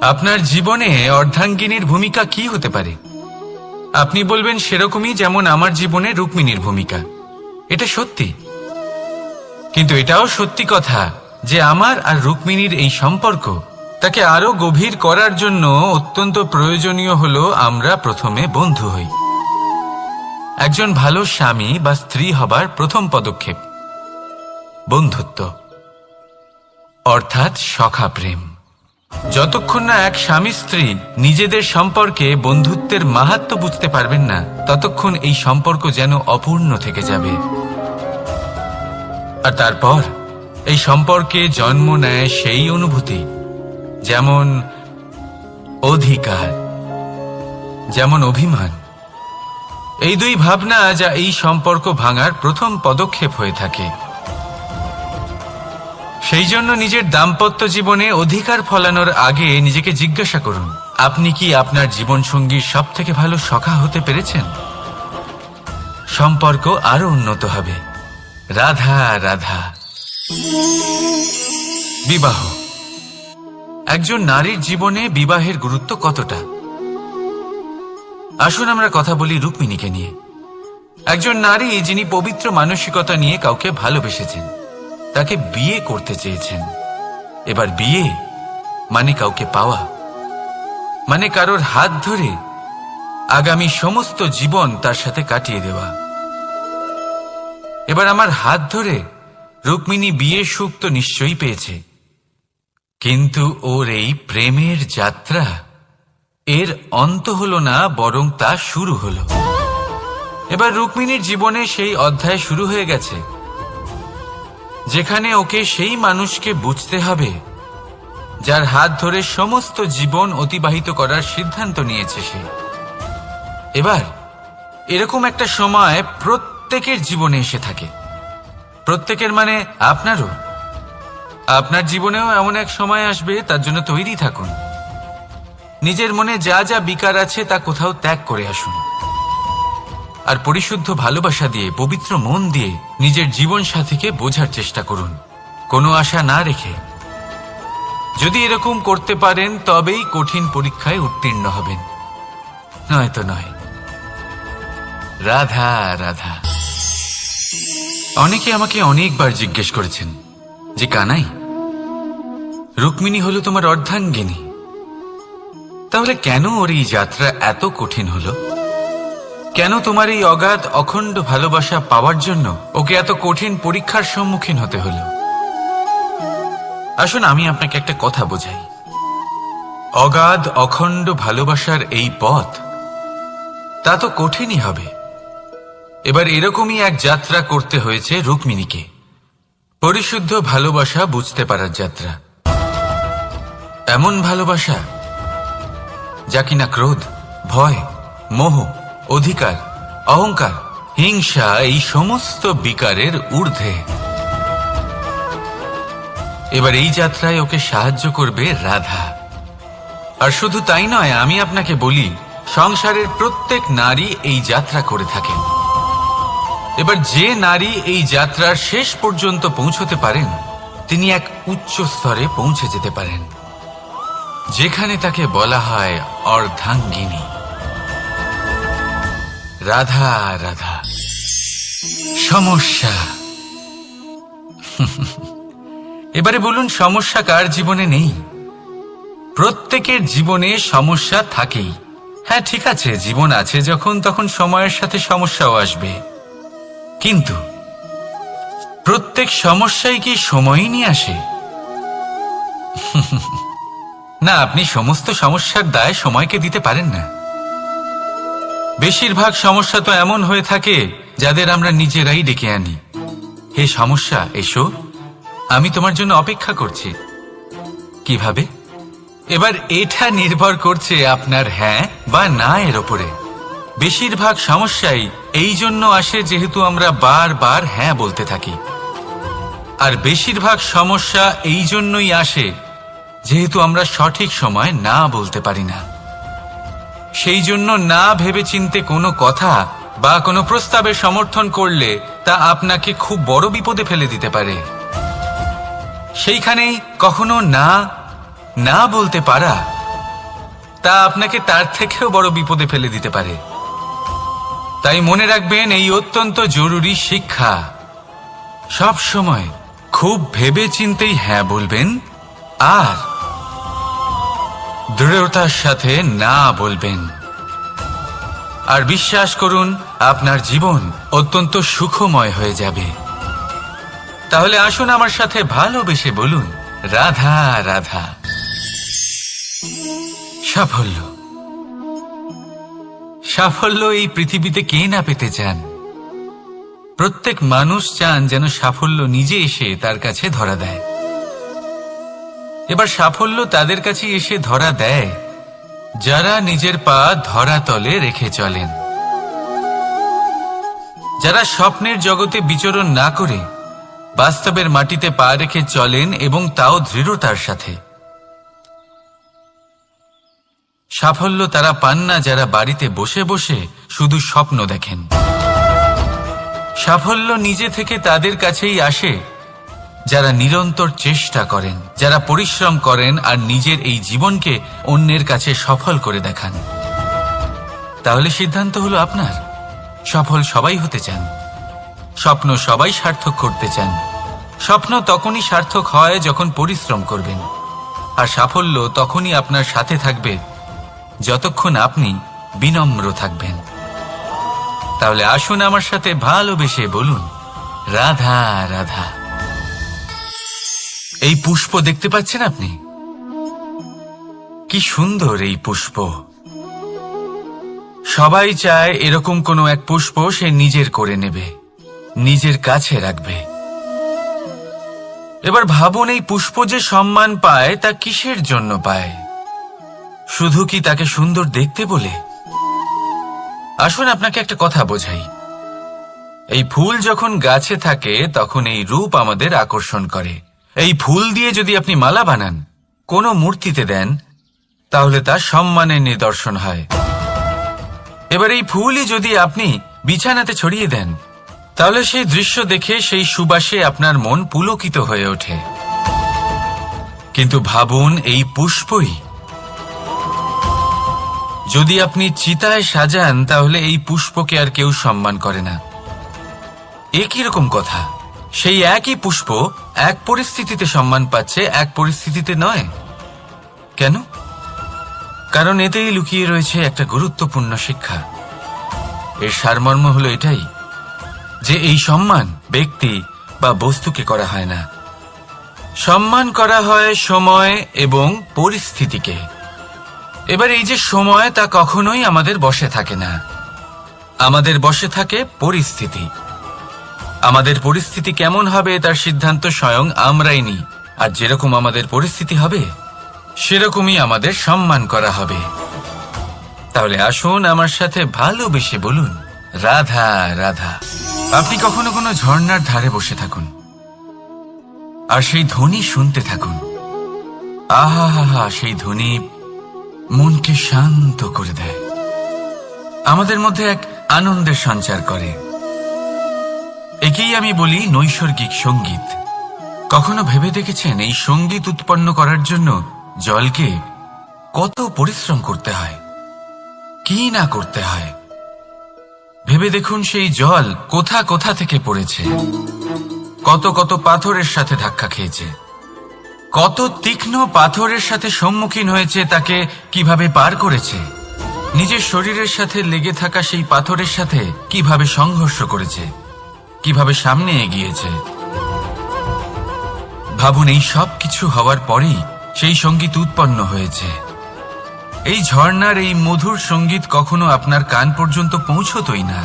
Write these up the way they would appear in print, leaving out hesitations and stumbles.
আপনার জীবনে অর্ধাঙ্গিনীর ভূমিকা কি হতে পারে? আপনি বলবেন সেরকমই যেমন আমার জীবনে রুক্মিণীর ভূমিকা। এটা সত্যি, কিন্তু এটাও সত্যি কথা যে আমার আর রুক্মিণীর এই সম্পর্ক তাকে আরো গভীর করার জন্য অত্যন্ত প্রয়োজনীয় হলো আমরা প্রথমে বন্ধু হই। একজন ভালো স্বামী বা স্ত্রী হবার প্রথম পদক্ষেপ বন্ধুত্ব, অর্থাৎ সখা প্রেম। যতক্ষণ না এক স্বামী স্ত্রী নিজেদের সম্পর্কে বন্ধুত্বের মাহাত্ম্য বুঝতে পারবেন না, ততক্ষণ এই সম্পর্ক যেন অপূর্ণ থেকে যাবে। আর তারপর এই সম্পর্কে জন্ম নেয় সেই অনুভূতি, যেমন অধিকার, যেমন অভিমান। এই দুই ভাবনা যা এই সম্পর্ক ভাঙার প্রথম পদক্ষেপ হয়ে থাকে। সেই জন্য নিজের দাম্পত্য জীবনে অধিকার ফলানোর আগে নিজেকে জিজ্ঞাসা করুন, আপনি কি আপনার জীবনসঙ্গীর সব থেকে ভালো সখা হতে পেরেছেন? সম্পর্ক আরো উন্নত হবে। রাধা রাধা। বিবাহ। একজন নারীর জীবনে বিবাহের গুরুত্ব কতটা? আসুন আমরা কথা বলি রুক্মিণীকে নিয়ে। একজন নারী যিনি পবিত্র মানসিকতা নিয়ে কাউকে ভালোবেসেছেন, তাকে বিয়ে করতে চেয়েছেন। এবার বিয়ে মানে কাউকে পাওয়া, মানে কারোর হাত ধরে আগামী সমস্ত জীবন তার সাথে কাটিয়ে দেওয়া। এবার আমার হাত ধরে রুক্মিণী বিয়ের সুখ তো নিশ্চয়ই পেয়েছে, কিন্তু ওর এই প্রেমের যাত্রা এর অন্ত হলো না, বরং তা শুরু হলো। এবার রুক্মিণীর জীবনে সেই অধ্যায় শুরু হয়ে গেছে যেখানে ওকে সেই মানুষকে বুঝতে হবে যার হাত ধরে সমস্ত জীবন অতিবাহিত করার সিদ্ধান্ত নিয়েছে সে। এবার এরকম একটা সময় প্রত্যেকের জীবনে এসে থাকে। প্রত্যেকের মানে আপনারও। আপনার জীবনেও এমন এক সময় আসবে, তার জন্য তৈরি থাকুন। নিজের মনে যা যা বিকার আছে তা কোথাও ত্যাগ করে আসুন, আর পরিশুদ্ধ ভালোবাসা দিয়ে, পবিত্র মন দিয়ে নিজের জীবন সাথীকে বোঝার চেষ্টা করুন, কোনো আশা না রেখে। যদি এরকম করতে পারেন তবেই কঠিন পরীক্ষায় উত্তীর্ণ হবেন, নয়তো নয়। রাধা রাধা। অনেকে আমাকে অনেকবার জিজ্ঞেস করেছেন যে কানাই, রুক্মিণী হলো তোমার অর্ধাঙ্গিনী, তাহলে কেন ওর এই যাত্রা এত কঠিন হলো? কেন তোমার এই অগাধ অখণ্ড ভালোবাসা পাওয়ার জন্য ওকে এত কঠিন পরীক্ষার সম্মুখীন হতে হলো? আসুন আমি আপনাকে একটা কথা বোঝাই। অগাধ অখণ্ড ভালোবাসার এই পথ তা তো কঠিনই হবে। এবার এরকমই এক যাত্রা করতে হয়েছে রুক্মিণীকে, পরিশুদ্ধ ভালোবাসা বুঝতে পারার যাত্রা। এমন ভালোবাসা যা কিনা ক্রোধ, ভয়, মোহ, অধিকার, অহংকার, হিংসা এই সমস্ত বিকারের ঊর্ধ্বে। এবার এই যাত্রায় ওকে সাহায্য করবে রাধা। আর শুধু তাই নয়, আমি আপনাকে বলি, সংসারের প্রত্যেক নারী এই যাত্রা করে থাকেন। এবার যে নারী এই যাত্রার শেষ পর্যন্ত পৌঁছতে পারেন, তিনি এক উচ্চ স্তরে পৌঁছে যেতে পারেন, যেখানে তাকে বলা হয় অর্ধাঙ্গিনী। রাধা রাধা। সমস্যা। এবারে বলুন, সমস্যা কার জীবনে নেই? প্রত্যেকের জীবনে সমস্যা থাকেই। হ্যাঁ ঠিক আছে, জীবন আছে যখন, তখন সময়ের সাথে সমস্যাও আসবে, কিন্তু প্রত্যেক সমস্যাই কি সময়ই নিয়ে আসে? না, আপনি সমস্ত সমস্যার দায় সময়কে দিতে পারেন না। বেশিরভাগ সমস্যা তো এমন হয়ে থাকে যাদের আমরা নিজেরাই ডেকে আনি। হে সমস্যা, এসো, আমি তোমার জন্য অপেক্ষা করছি। কিভাবে? এবার এটা নির্ভর করছে আপনার হ্যাঁ বা না এর ওপরে। বেশিরভাগ সমস্যাই এই জন্য আসে যেহেতু আমরা বারবার হ্যাঁ বলতে থাকি, আর বেশিরভাগ সমস্যা এই জন্যই আসে যেহেতু আমরা সঠিক সময় না বলতে পারি না। সেই জন্য না ভেবেচিন্তে কোনো কথা বা কোনো প্রস্তাবের সমর্থন করলে তা আপনাকে খুব বড় বিপদে ফেলে দিতে পারে। সেইখানেই কখনো না না বলতে পারা তা আপনাকে তার থেকেও বড় বিপদে ফেলে দিতে পারে। তাই মনে রাখবেন, এই অত্যন্ত জরুরি শিক্ষা। সব সময় খুব ভেবে চিন্তেই হ্যাঁ বলবেন আর দৃঢ়তার সাথে না বলবেন। আর বিশ্বাস করুন, আপনার জীবন অত্যন্ত সুখময় হয়ে যাবে। তাহলে আসুন আমার সাথে ভালোবেসে বলুন, রাধা রাধা। সাফল্য, সাফল্য এই পৃথিবীতে কে না পেতে চান? প্রত্যেক মানুষ চান যেন সাফল্য নিজে এসে তার কাছে ধরা দেয়। এবার সাফল্য তাদের কাছে এসে ধরা দেয় যারা নিজের পা ধরাতলে রেখে চলেন, যারা স্বপ্নের জগতে বিচরণ না করে বাস্তবের মাটিতে পা রেখে চলেন এবং তাও দৃঢ়তার সাথে। সাফল্য তারা পান না যারা বাড়িতে বসে বসে শুধু স্বপ্ন দেখেন। সাফল্য নিজে থেকে তাদের কাছেই আসে যারা নিরন্তর চেষ্টা করেন, যারা পরিশ্রম করেন আর নিজের এই জীবনকে অন্যের কাছে সফল করে দেখান। তাহলে সিদ্ধান্ত হলো আপনার। সফল সবাই হতে চান, স্বপ্ন সবাই সার্থক করতে চান। স্বপ্ন তখনই সার্থক হয় যখন পরিশ্রম করবেন, আর সাফল্য তখনই আপনার সাথে থাকবে যতক্ষণ আপনি বিনম্র থাকবেন। তাহলে আসুন আমার সাথে ভালোবেসে বলুন, রাধা রাধা। এই পুষ্প দেখতে পাচ্ছেন আপনি? কি সুন্দর এই পুষ্প। সবাই চায় এরকম কোনো এক পুষ্প সে নিজের করে নেবে, নিজের কাছে রাখবে। এবার ভাবুন, এই পুষ্প যে সম্মান পায় তা কিসের জন্য পায়? শুধু কি তাকে সুন্দর দেখতে বলে? আসুন আপনাকে একটা কথা বোঝাই। এই ফুল যখন গাছে থাকে তখন এই রূপ আমাদের আকর্ষণ করে। এই ফুল দিয়ে যদি আপনি মালা বানান, কোনো মূর্তিতে দেন, তাহলে তা সম্মানের নিদর্শন হয়। এবার এই ফুলই যদি আপনি বিছানাতে ছড়িয়ে দেন, তাহলে সেই দৃশ্য দেখে সেই সুবাসে আপনার মন পুলকিত হয়ে ওঠে। কিন্তু ভাবুন, এই পুষ্পই যদি আপনি চিতায় সাজান, তাহলে এই পুষ্পকে আর কেউ সম্মান করে না। একই রকম কথা, সেই একই পুষ্প এক পরিস্থিতিতে সম্মান পাচ্ছে, এক পরিস্থিতিতে নয়। কেন? কারণ এতেই লুকিয়ে রয়েছে একটা গুরুত্বপূর্ণ শিক্ষা। এর সারমর্ম হলো এটাই যে এই সম্মান ব্যক্তি বা বস্তুকে করা হয় না, সম্মান করা হয় সময় এবং পরিস্থিতিকে। এবার এই যে সময়, তা কখনোই আমাদের বশে থাকে না। আমাদের বশে থাকে পরিস্থিতি। আমাদের পরিস্থিতি কেমন হবে তার সিদ্ধান্ত স্বয়ং আমরাই নিই। আর যেরকম আমাদের পরিস্থিতি হবে সেরকমই আমাদের সম্মান করা হবে। তাহলে আসুন আমার সাথে ভালোবেসে বলুন, রাধা রাধা। আপনি কখনো কোনো ঝর্ণার ধারে বসে থাকুন আর সেই ধ্বনি শুনতে থাকুন। আহা হা হা, সেই ধ্বনি মনকে শান্ত করে দেয়, আমাদের মধ্যে এক আনন্দের সঞ্চার করে। একেই আমি বলি নৈসর্গিক সঙ্গীত। কখনো ভেবে দেখেছেন এই সঙ্গীত উৎপন্ন করার জন্য জলকে কত পরিশ্রম করতে হয়, কি না করতে হয়? ভেবে দেখুন, সেই জল কোথা কোথা থেকে পড়েছে, কত কত পাথরের সাথে ধাক্কা খেয়েছে, কত তীক্ষ্ণ পাথরের সাথে সম্মুখীন হয়েছে, তাকে কিভাবে পার করেছে, নিজের শরীরের সাথে লেগে থাকা সেই পাথরের সাথে কিভাবে সংঘর্ষ করেছে, কিভাবে সামনে এগিয়েছে। ভাবুন, এই সব কিছু হওয়ার পরেই সেই সঙ্গীত উৎপন্ন হয়েছে। এই ঝর্ণার এই মধুর সঙ্গীত কখনো আপনার কান পর্যন্ত পৌঁছতই না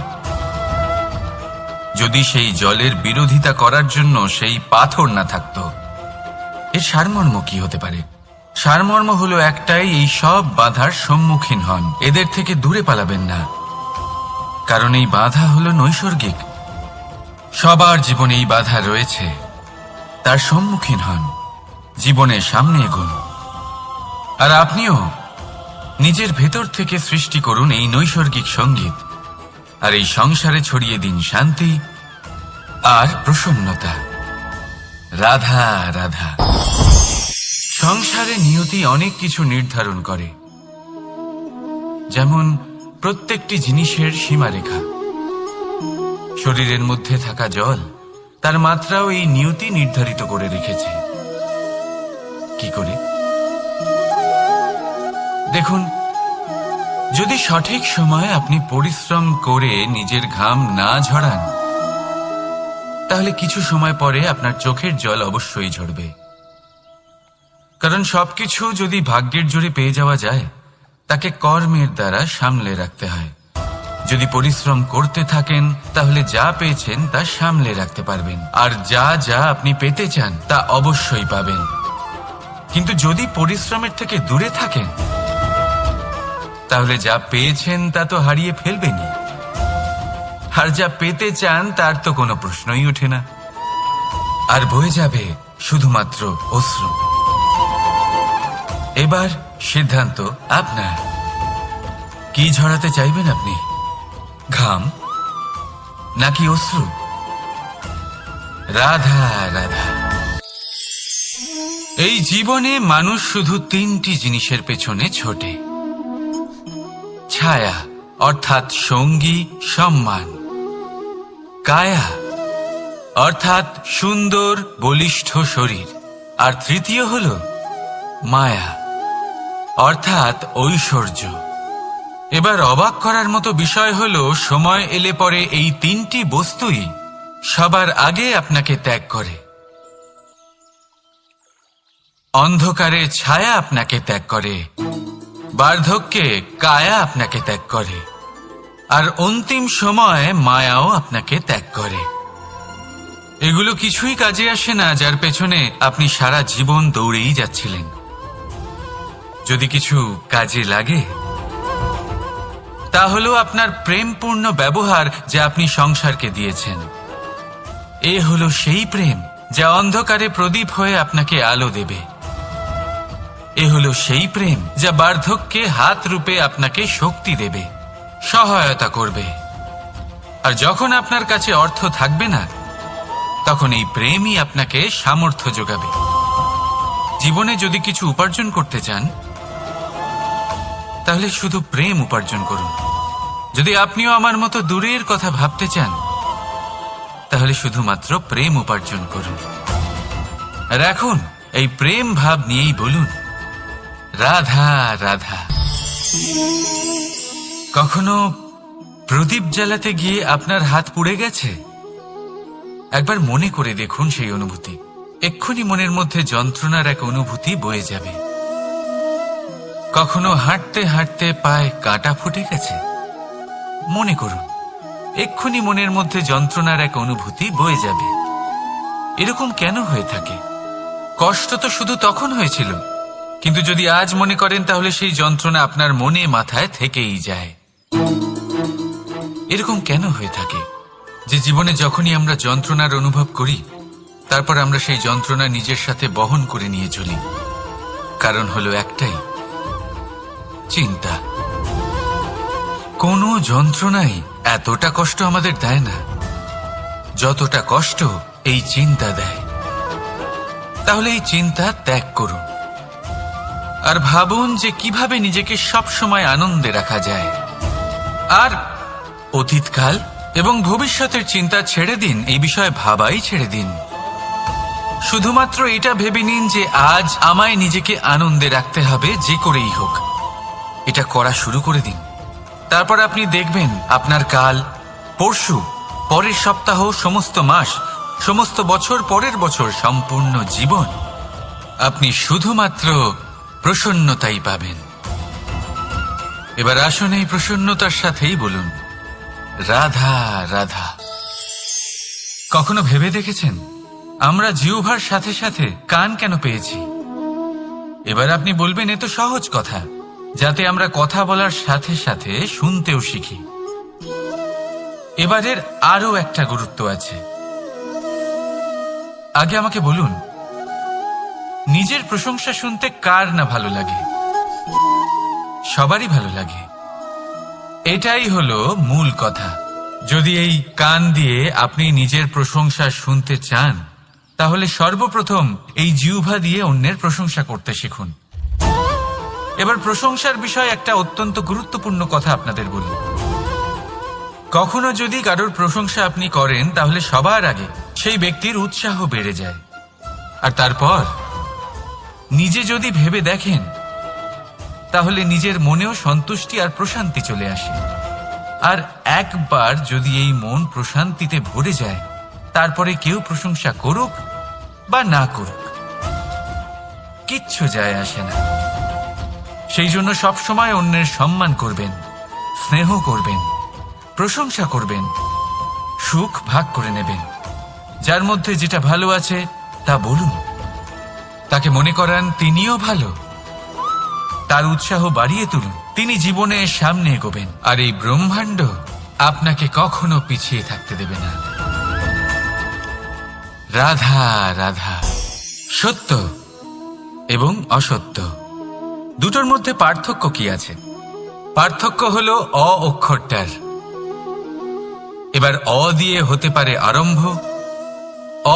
যদি সেই জলের বিরোধিতা করার জন্য সেই পাথর না থাকত। এর সারমর্ম কি হতে পারে? সারমর্ম হলো একটাই, এই সব বাধার সম্মুখীন হন, এদের থেকে দূরে পালাবেন না। কারণ এই বাধা হলো নৈসর্গিক। সবার জীবনে এই বাধা রয়েছে, তার সম্মুখীন হন, জীবনের সামনে এগোন। আর আপনিও নিজের ভেতর থেকে সৃষ্টি করুন এই নৈসর্গিক সঙ্গীত, আর এই সংসারে ছড়িয়ে দিন শান্তি আর প্রসন্নতা। রাধা রাধা। সংসারে নিয়তি অনেক কিছু নির্ধারণ করে, যেমন প্রত্যেকটি জিনিসের সীমারেখা। শরীরের মধ্যে থাকা জল, তার মাত্রাও এই নিয়তি নির্ধারিত করে রেখেছে। কি করে? দেখুন, যদি সঠিক সময়ে আপনি পরিশ্রম করে নিজের ঘাম না ঝরান, তাহলে কিছু সময় পরে আপনার চোখের জল অবশ্যই ঝরবে। কারণ সবকিছু যদি ভাগ্যের জোরে পেয়ে যাওয়া যায়, তাকে কর্মের দ্বারা সামলে রাখতে হয়। যদি পরিশ্রম করতে থাকেন, তাহলে যা পেয়েছেন তা সামলে রাখতে পারবেন, আর যা যা আপনি পেতে চান তা অবশ্যই পাবেন। কিন্তু যদি পরিশ্রমের থেকে দূরে থাকেন, তাহলে যা পেয়েছেন তা তো হারিয়ে ফেলবেনই, আর যা পেতে চান তার তো কোনো প্রশ্নই ওঠে না, আর বয়ে যাবে শুধুমাত্র অশ্রু। এবার সিদ্ধান্ত আপনার। কি ঝরাতে চাইবেন আপনি? ঘাম নাকি অশ্রু? রাধা রাধা। এই জীবনে মানুষ শুধু তিনটি জিনিসের পেছনে ছোটে: ছায়া অর্থাৎ সঙ্গী সম্মান, কায়া অর্থাৎ সুন্দর বলিষ্ঠ শরীর, আর তৃতীয় হল মায়া অর্থাৎ ঐশ্বর্য। এবার অবাক করার মতো বিষয় হলো, সময় এলে পরে এই তিনটি বস্তুই সবার আগে আপনাকে ত্যাগ করে। অন্ধকারে ছায়া আপনাকে ত্যাগ করে, বার্ধক্যে কায়া আপনাকে ত্যাগ করে, আর অন্তিম সময়ে মায়াও আপনাকে ত্যাগ করে। এগুলো কিছুই কাজে আসে না যার পেছনে আপনি সারা জীবন দৌড়েই যাচ্ছিলেন। যদি কিছু কাজে লাগে, তা হলো আপনার প্রেমপূর্ণ ব্যবহার যা আপনি সংসারকে দিয়েছেন। এ হলো সেই প্রেম যা অন্ধকারে প্রদীপ হয়ে আপনাকে আলো দেবে। এ হলো সেই প্রেম যা বার্ধক্যে হাত রূপে আপনাকে শক্তি দেবে, সহায়তা করবে। আর যখন আপনার কাছে অর্থ থাকবে না, তখন এই প্রেমই আপনাকে সামর্থ্য যোগাবে। জীবনে যদি কিছু উপার্জন করতে চান, তাহলে শুধু প্রেম উপার্জন করুন। যদি আপনিও আমার মতো দূরের কথা ভাবতে চান, তাহলে শুধুমাত্র প্রেম উপার্জন করুন। আর এখন এই প্রেম ভাব নিয়েই বলুন, রাধা রাধা। কখনো প্রদীপ জ্বালাতে গিয়ে আপনার হাত পুড়ে গেছে? একবার মনে করে দেখুন সেই অনুভূতি। এক্ষুনি মনের মধ্যে যন্ত্রণার এক অনুভূতি বয়ে যাবে। কখনো হাঁটতে হাঁটতে পায়ে কাঁটা ফুটে গেছে? মনে করুন, এক্ষুনি মনের মধ্যে যন্ত্রণার এক অনুভূতি বয়ে যাবে। এরকম কেন হয়ে থাকে? কষ্ট তো শুধু তখন হয়েছিল, কিন্তু যদি আজ মনে করেন, তাহলে সেই যন্ত্রণা আপনার মনে মাথায় থেকেই যায়। এরকম কেন হয়ে থাকে যে জীবনে যখনই আমরা যন্ত্রণার অনুভব করি, তারপর আমরা সেই যন্ত্রণা নিজের সাথে বহন করে নিয়ে চলি? কারণ হলো একটাই, চিন্তা। কোনো যন্ত্রণাই এতটা কষ্ট আমাদের দেয় না যতটা কষ্ট এই চিন্তা দেয়। তাহলে এই চিন্তা ত্যাগ করুন, আর ভাবুন যে কিভাবে নিজেকে সব সময় আনন্দে রাখা যায়। আর অতীতকাল এবং ভবিষ্যতের চিন্তা ছেড়ে দিন, এই বিষয়ে ভাবাই ছেড়ে দিন। শুধুমাত্র এটা ভেবে নিন যে আজ আমায় নিজেকে আনন্দে রাখতে হবে, যে করেই হোক। এটা করা শুরু করে দিন। তারপর আপনি দেখবেন আপনার কাল, পরশু, পরের সপ্তাহ, সমস্ত মাস, সমস্ত বছর, পরের বছর, সম্পূর্ণ জীবন আপনি শুধুমাত্র প্রসন্নতাই পাবেন। এবার আসুন এই প্রসন্নতার সাথেই বলুন, রাধা রাধা। কখনো ভেবে দেখেছেন আমরা জিহ্বার সাথে সাথে কান কেন পেয়েছি? এবার আপনি বলবেন, এ তো সহজ কথা, যাতে আমরা কথা বলার সাথে সাথে শুনতেও শিখি। এবারের আরো একটা গুরুত্ব আছে। আগে আমাকে বলুন, নিজের প্রশংসা শুনতে কার না ভালো লাগে? সবারই ভালো লাগে। এটাই হলো মূল কথা। যদি এই কান দিয়ে আপনি নিজের প্রশংসা শুনতে চান, তাহলে সর্বপ্রথম এই জিহ্বা দিয়ে অন্যের প্রশংসা করতে শিখুন। এবার প্রশংসার বিষয়ে একটা অত্যন্ত গুরুত্বপূর্ণ কথা আপনাদের বলি। কখনো যদি কারোর প্রশংসা আপনি করেন, তাহলে সবার আগে সেই ব্যক্তির উৎসাহ বেড়ে যায়। আর তারপর নিজে যদি ভেবে দেখেন, তাহলে নিজের মনেও সন্তুষ্টি আর প্রশান্তি চলে আসে। আর একবার যদি এই মন প্রশান্তিতে ভরে যায়, তারপরে কেউ প্রশংসা করুক বা না করুক, কিচ্ছু যায় আসে না। সেই জন্য সবসময় অন্যের সম্মান করবেন, স্নেহ করবেন, প্রশংসা করবেন, সুখ ভাগ করে নেবেন। যার মধ্যে যেটা ভালো আছে তা বলুন, তাকে মনে করান তিনিও ভালো, তার উৎসাহ বাড়িয়ে তুলুন। তিনি জীবনে সামনে এগোবেন, আর এই ব্রহ্মাণ্ড আপনাকে কখনো পিছিয়ে থাকতে দেবে না। রাধা রাধা। সত্য এবং অসত্য দুটোর মধ্যে পার্থক্য কি আছে? পার্থক্য হলো অ অক্ষরটার। এবার অ দিয়ে হতে পারে আরম্ভ,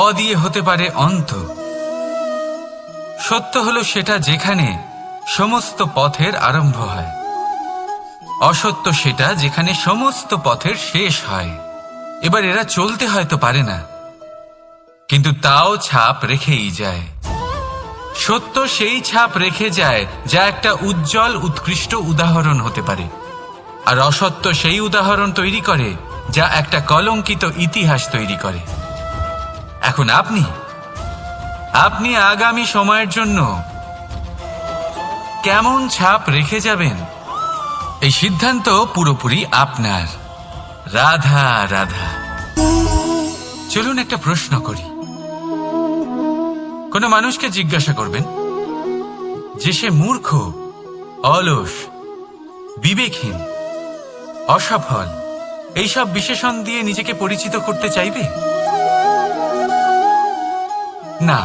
অ দিয়ে হতে পারে অন্ত। সত্য হলো সেটা যেখানে সমস্ত পথের আরম্ভ হয়, অসত্য সেটা যেখানে সমস্ত পথের শেষ হয়। এবার এরা চলতে হয়তো পারে না, কিন্তু তাও ছাপ রেখেই যায়। সত্য সেই ছাপ রেখে যায় যা একটা উজ্জ্বল উৎকৃষ্ট উদাহরণ হতে পারে, আর অসত্য সেই উদাহরণ তৈরি করে যা একটা কলঙ্কিত ইতিহাস তৈরি করে। এখন আপনি আগামী সময়ের জন্য কেমন ছাপ রেখে যাবেন, এই সিদ্ধান্ত পুরোপুরি আপনার। রাধা রাধা। চলুন একটা প্রশ্ন করি। কোনো মানুষকে জিজ্ঞাসা করবেন যে সে মূর্খ, অলস, বিবেকহীন, অসফল, এইসব বিশেষণ দিয়ে নিজেকে পরিচিত করতে চাইবে? না।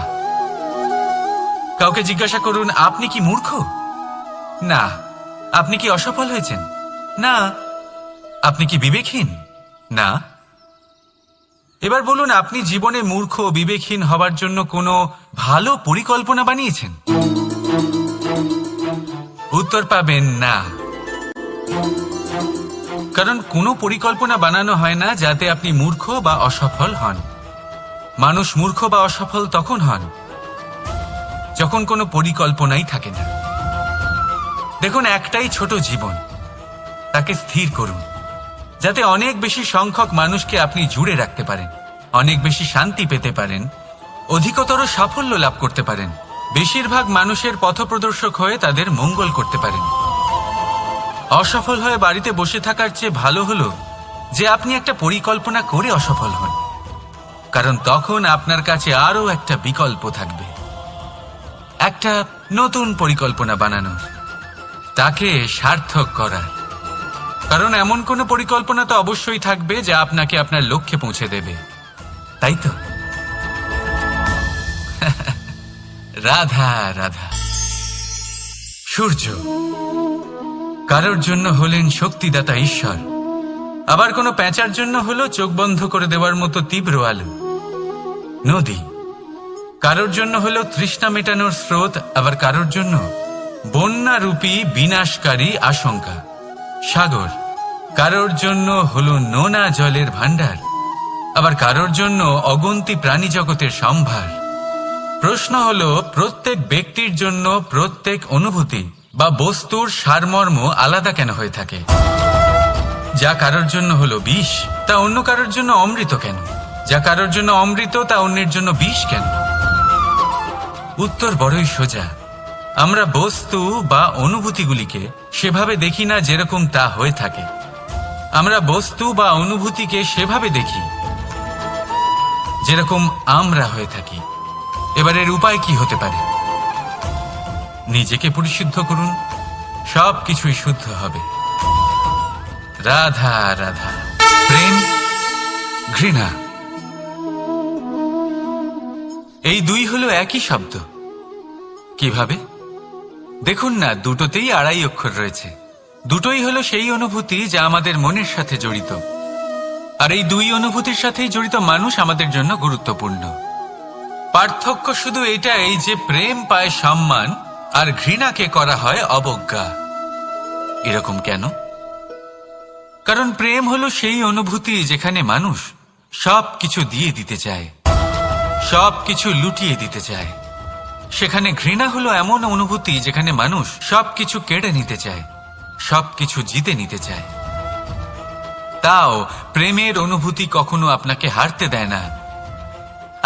কাউকে জিজ্ঞাসা করুন, আপনি কি মূর্খ? না। আপনি কি অসফল হয়েছেন? না। আপনি কি বিবেকহীন? না। এবার বলুন, আপনি জীবনে মূর্খ ও বিবেকহীন হবার জন্য কোনো ভালো পরিকল্পনা বানিয়েছেন? উত্তর পাবেন না। কারণ কোনো পরিকল্পনা বানানো হয় না যাতে আপনি মূর্খ বা অসফল হন। মানুষ মূর্খ বা অসফল তখন হন যখন কোনো পরিকল্পনাই থাকে না। দেখুন, একটাই ছোট জীবন, তাকে স্থির করুন যাতে অনেক বেশি সংখ্যক মানুষকে আপনি জুড়ে রাখতে পারেন, অনেক বেশি শান্তি পেতে পারেন, অধিকতর সাফল্য লাভ করতে পারেন, বেশিরভাগ মানুষের পথপ্রদর্শক হয়ে তাদের মঙ্গল করতে পারেন। অসফল হয়ে বাড়িতে বসে থাকার চেয়ে ভালো হলো যে আপনি একটা পরিকল্পনা করে অসফল হন, কারণ তখন আপনার কাছে আরও একটা বিকল্প থাকবে, একটা নতুন পরিকল্পনা বানানোর, তাকে সার্থক করার। কারণ এমন কোনো পরিকল্পনা তো অবশ্যই থাকবে যা আপনাকে আপনার লক্ষ্যে পৌঁছে দেবে, তাই তো? রাধা রাধা। সূর্য কারোর জন্য হলেন শক্তিদাতা ঈশ্বর, আবার কোনো প্যাঁচার জন্য হলো চোখ বন্ধ করে দেওয়ার মতো তীব্র আলো। নদী কারোর জন্য হলো তৃষ্ণা মেটানোর স্রোত, আবার কারোর জন্য বন্যারূপী বিনাশকারী আশঙ্কা। সাগর কারোর জন্য হলো নোনা জলের ভাণ্ডার, আবার কারোর জন্য অগন্তি প্রাণী জগতের সম্ভার। প্রশ্ন হলো, প্রত্যেক ব্যক্তির জন্য প্রত্যেক অনুভূতি বা বস্তুর সারমর্ম আলাদা কেন হয়ে থাকে? যা কারোর জন্য হলো বিষ, তা অন্য কারোর জন্য অমৃত কেন? যা কারোর জন্য অমৃত, তা অন্যের জন্য বিষ কেন? উত্তর বড়ই সোজা। আমরা বস্তু বা অনুভূতিগুলিকে সেভাবে দেখি না যেরকম তা হয়ে থাকে। আমরা বস্তু বা অনুভূতিকে সেভাবে দেখি যেরকম আমরা হয়ে থাকি। এবার এর উপায় কি হতে পারে? নিজেকে পরিশুদ্ধ করুন, সব কিছুই শুদ্ধ হবে। রাধা রাধা। প্রেম, ঘৃণা, এই দুই হলো একই শব্দ। কিভাবে? দেখুন না, দুটোতেই আড়াই অক্ষর রয়েছে। দুটোই হলো সেই অনুভূতি যা আমাদের মনের সাথে জড়িত, আর এই দুই অনুভূতির সাথেই জড়িত মানুষ আমাদের জন্য গুরুত্বপূর্ণ। পার্থক্য শুধু এটাই যে প্রেম পায় সম্মান আর ঘৃণাকে করা হয় অবজ্ঞা। এরকম কেন? কারণ প্রেম হলো সেই অনুভূতি যেখানে মানুষ সবকিছু দিয়ে দিতে চায়, সবকিছু লুটিয়ে দিতে চায়। সেখানে ঘৃণা হলো এমন অনুভূতি যেখানে মানুষ সবকিছু কেড়ে নিতে চায়, সবকিছু জিতে নিতে চায়। তাও প্রেমের অনুভূতি কখনো আপনাকে হারতে দেয় না,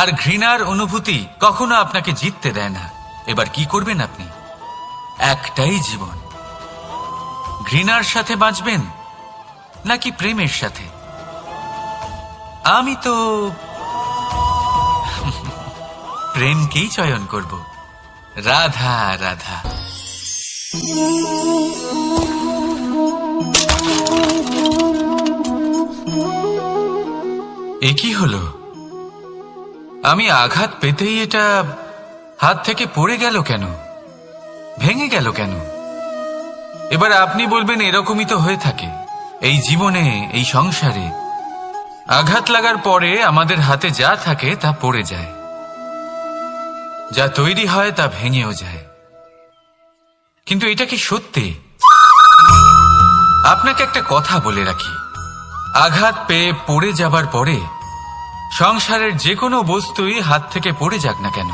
আর ঘৃণার অনুভূতি কখনো আপনাকে জিততে দেয় না। এবার কি করবেন আপনি? একটাই জীবন, ঘৃণার সাথে বাঁচবেন নাকি প্রেমের সাথে? আমি তো প্রেমকেই চয়ন করব। রাধা রাধা। এ কি হলো? আমি আঘাত পেতেই এটা হাত থেকে পড়ে গেল কেন, ভেঙে গেল কেন? এবার আপনি বলবেন এরকমই তো হয়ে থাকে এই জীবনে, এই সংসারে। আঘাত লাগার পরে আমাদের হাতে যা থাকে তা পড়ে যায়, যা তৈরি হয় তা ভেঙেও যায়। কিন্তু এটা কি সত্যি? আপনাকে একটা কথা বলে রাখি, আঘাত পেয়ে পড়ে যাবার পরে সংসারের যে কোনো বস্তুই হাত থেকে পড়ে যাক না কেন,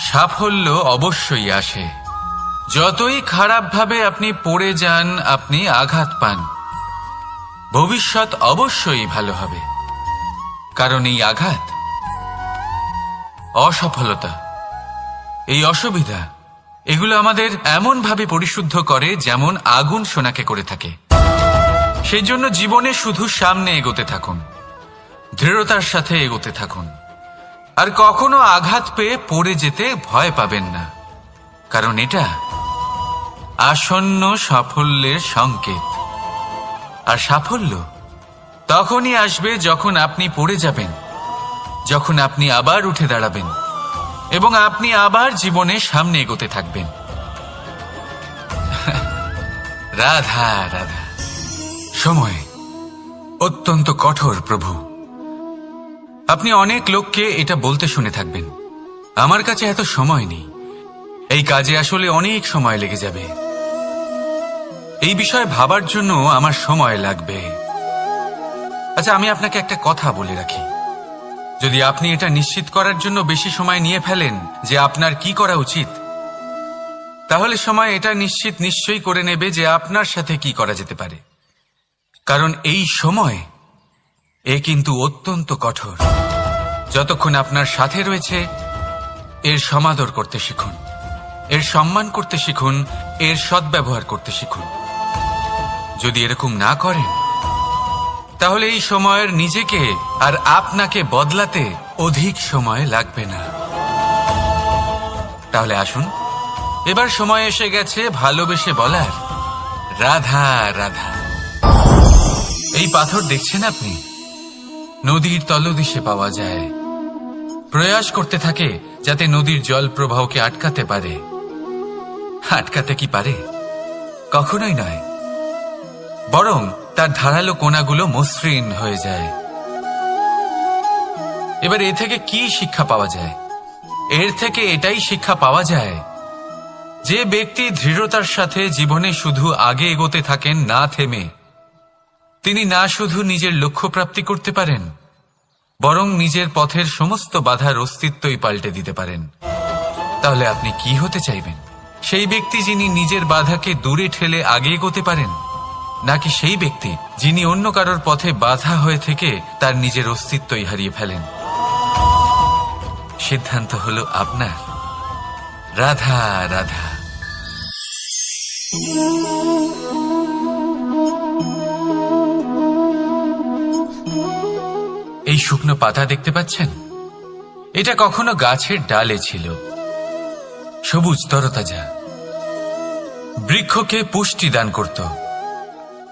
সাফল্য অবশ্যই আসে। যতই খারাপভাবে আপনি পড়ে যান, আপনি আঘাত পান, ভবিষ্যৎ অবশ্যই ভালো হবে। কারণ এই আঘাত, অসফলতা, এই অসুবিধা, এগুলো আমাদের এমন ভাবে পরিশুদ্ধ করে যেমন আগুন সোনাকে করে থাকে। সেই জন্য জীবনে শুধু সামনে এগোতে থাকুন, দৃঢ়তার সাথে এগোতে থাকুন, আর কখনো আঘাত পেয়ে পড়ে যেতে ভয় পাবেন না। কারণ এটা আসন্ন সাফল্যের সংকেত। আর সাফল্য তখনই আসবে যখন আপনি পড়ে যাবেন, যখন আপনি আবার উঠে দাঁড়াবেন এবং আপনি আবার জীবনে সামনে এগোতে থাকবেন। রাধা রাধা। সময় অত্যন্ত কঠোর প্রভু। আপনি অনেক লোককে এটা বলতে শুনে থাকবেন, আমার কাছে এত সময় নেই, এই কাজে আসলে অনেক সময় লেগে যাবে, এই বিষয়ে ভাবার জন্য আমার সময় লাগবে। আচ্ছা, আমি আপনাকে একটা কথা বলে রাখি, যদি আপনি এটা নিশ্চিত করার জন্য বেশি সময় নিয়ে ফেলেন যে আপনার কি করা উচিত, তাহলে সময় এটা নিশ্চয়ই করে নেবে যে আপনার সাথে কি করা যেতে পারে। কারণ এই সময় এ কিন্তু অত্যন্ত কঠোর। যতক্ষণ আপনার সাথে রয়েছে এর সমাদর করতে শিখুন, এর সম্মান করতে শিখুন, এর সদ্ব্যবহার করতে শিখুন। যদি এরকম না করেন তাহলে এই সময়ের নিজেকে আর আপনাকে বদলাতে অধিক সময় লাগবে না। তাহলে আসুন, এবার সময় এসে গেছে ভালোবেসে বলার রাধা রাধা। এই পাথর দেখছেন আপনি, নদীর তলদেশে পাওয়া যায়। প্রয়াস করতে থাকে যাতে নদীর জল প্রবাহকে আটকাতে পারে। আটকাতে কি পারে? কখনোই নয়, বরং তার ধারালো কোণাগুলো মসৃণ হয়ে যায়। এবার এ থেকে কি শিক্ষা পাওয়া যায়? এর থেকে এটাই শিক্ষা পাওয়া যায় যে ব্যক্তি দৃঢ়তার সাথে জীবনে শুধু আগে এগোতে থাকেন না থেমে, তিনি না শুধু নিজের লক্ষ্য প্রাপ্তি করতে পারেন, বরং নিজের পথের সমস্ত বাধার অস্তিত্বই পাল্টে দিতে পারেন। তাহলে আপনি কি হতে চাইবেন? সেই ব্যক্তি যিনি নিজের বাধাকে দূরে ঠেলে আগে এগোতে পারেন, নাকি সেই ব্যক্তি যিনি অন্য কারোর পথে বাধা হয়ে থেকে তার নিজের অস্তিত্বই হারিয়ে ফেলেন? সিদ্ধান্ত হলো আপনার। রাধা রাধা। এই শুকনো পাতা দেখতে পাচ্ছেন? এটা কখনো গাছের ডালে ছিল, সবুজ তরতাজা, বৃক্ষকে পুষ্টি দান করত।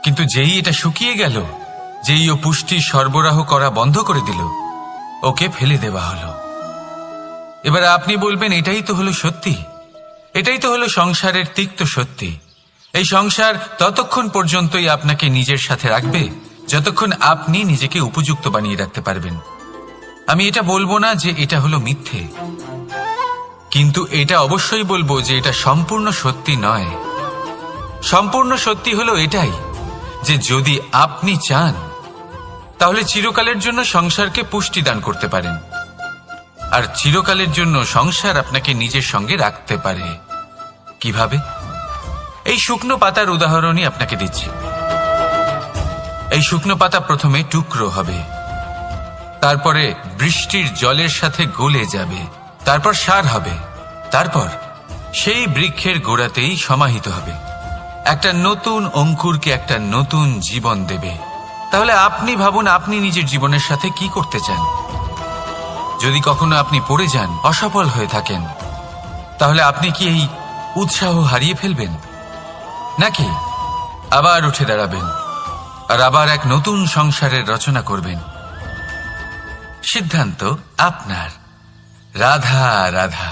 কিন্তু যেই এটা শুকিয়ে গেল, যেই ও পুষ্টি সরবরাহ করা বন্ধ করে দিল, ওকে ফেলে দেওয়া হলো। এবার আপনি বলবেন এটাই তো হলো সত্যি, এটাই তো হলো সংসারের তিক্ত সত্যি। এই সংসার ততক্ষণ পর্যন্তই আপনাকে নিজের সাথে রাখবে যতক্ষণ আপনি নিজেকে উপযুক্ত বানিয়ে রাখতে পারবেন। আমি এটা বলবো না যে এটা হলো মিথ্যে, কিন্তু এটা অবশ্যই বলবো যে এটা সম্পূর্ণ সত্যি নয়। সম্পূর্ণ সত্যি হলো এটাই যে যদি আপনি চান তাহলে চিরকালের জন্য সংসারকে পুষ্টি দান করতে পারেন, আর চিরকালের জন্য সংসার আপনাকে নিজের সঙ্গে রাখতে পারে। কিভাবে? এই শুকনো পাতার উদাহরণই আপনাকে দিচ্ছি। এই শুকনো পাতা প্রথমে টুকরো হবে, তারপরে বৃষ্টির জলের সাথে গলে যাবে, তারপর সার হবে, তারপর সেই বৃক্ষের গোড়াতেই সমাহিত হবে, একটা নতুন অঙ্কুরকে একটা নতুন জীবন দেবে। তাহলে আপনি ভাবুন আপনি নিজের জীবনের সাথে কি করতে চান। যদি কখনো আপনি পড়ে যান, অসফল হয়ে থাকেন, তাহলে আপনি কি এই উৎসাহ হারিয়ে ফেলবেন, নাকি আবার উঠে দাঁড়াবেন আর আবার এক নতুন সংসারের রচনা করবেন? সিদ্ধান্ত আপনার। রাধা রাধা।